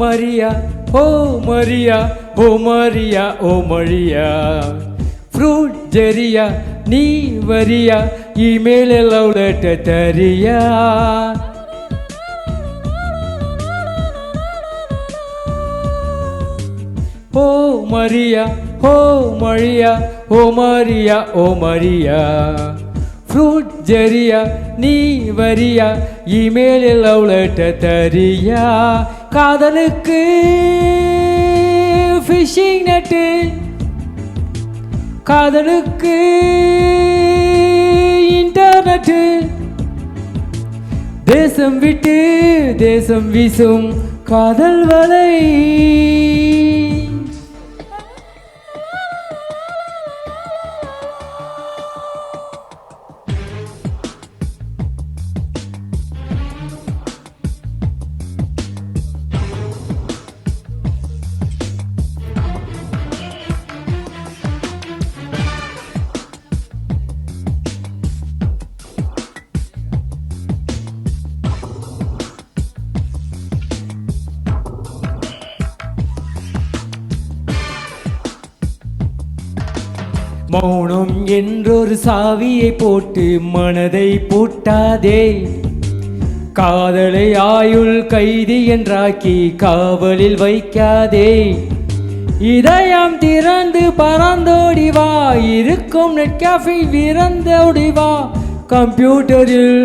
Maria, oh Maria, oh Maria, oh Maria. Fruit Jeria, நீ வரியா email love letter தரியா. Oh Maria, oh Maria, oh Maria, oh Maria. Fruit Jeria, நீ வரியா email love letter தரியா. காதலுக்கு phishing net, காதலுக்கு internet, தேசம் விட்டு தேசம் வீசும் காதல் வலை. மௌனம் என்றொரு சாவியை போட்டு மனதை பூட்டாதே. காதலை ஆயுள் கைதி என்றாக்கி காவலில் வைக்காதே. இதயம் திறந்து பறந்தோடி வா, இருக்கும் நெட் கேஃபே விரந்தோடி வா. கம்ப்யூட்டரில்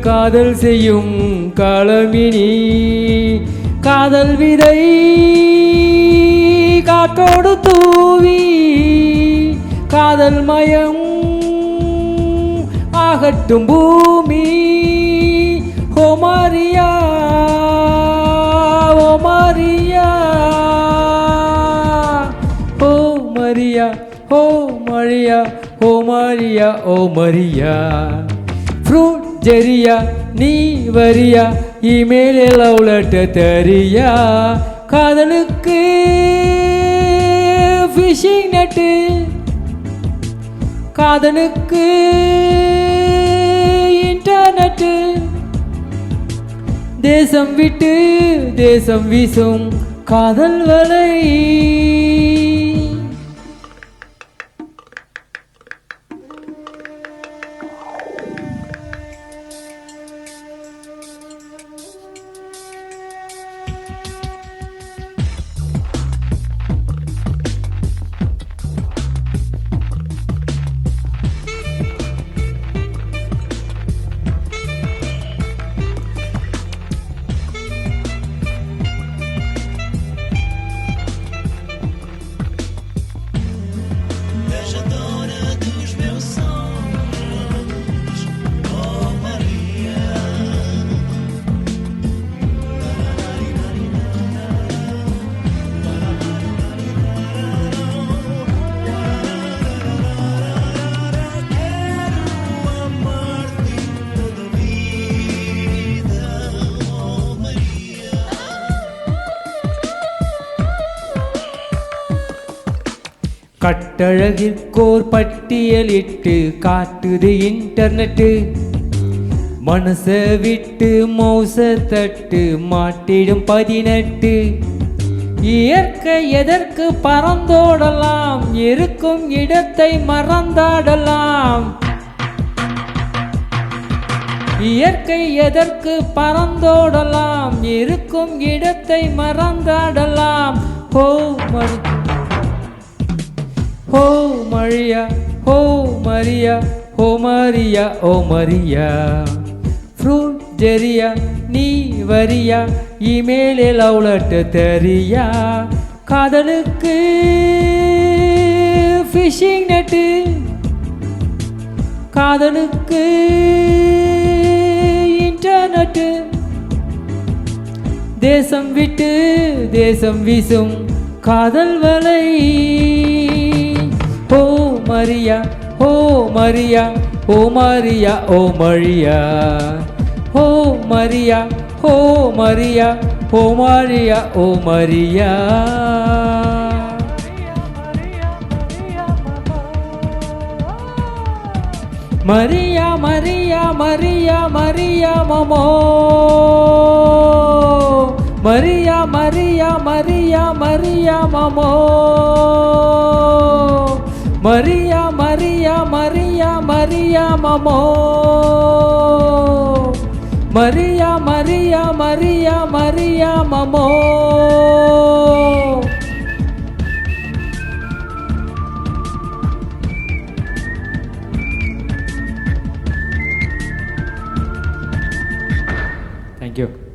காதல் செய்யும் காலமினி, காதல் விதை காற்றோடு தூவி காதல் மயம் ஆகட்டும் பூமி. ஓ மாரியா, ஓ மாரியா, ஓ மரியா, ஓ மரியா, ஓ மரியா, ஓ மரியா. ஃப்ரூட் ஜெரியா, நீ வரியா இமெயில் லவ் லெட்டர் தரியா. காதலுக்கு ஃபிஷிங் நெட்டு, காதலுக்கு இன்டர்நெட்டு, தேசம் விட்டு தேசம் வீசும் காதல் வலை. கட்டழகிற்கோர் பட்டியலிட்டு காட்டுது இன்டர்நெட்டு. மனச விட்டு மௌச தட்டு மாட்டிடும் 18. இயற்கை எதற்கு பறந்தோடலாம், இருக்கும் இடத்தை மறந்தாடலாம். இயற்கை எதற்கு பறந்தோடலாம், இருக்கும் இடத்தை மறந்தாடலாம். ஓ மரி, ஓ மரியா, ஓ மரியா, ஓ மரியா, ஓ மரியா. ஃப்ரூட் ஜெரியா, நீ வரியா இமெயில் லவ் லெட்டர் தரியா. காதலுக்கு ஃபிஷிங் நெட்டு, காதலுக்கு இன்டர்நெட்டு, தேசம் விட்டு தேசம் வீசும் காதல் வலை. ஓ மரியா, ஓ மரியா, ஓ மரியா, ஓ மரியா. ஓ மரியா, ஓ மரியா, ஓ மரியா, ஓ மரியா. மரியா மரியா மரியா மரியா மமோ, மரியா மரியா மரியா மரியா மமோ மரியா மரியா மரியா மரியா மமோ மரியா மரியா மரியா மரியா மமோ. Thank you.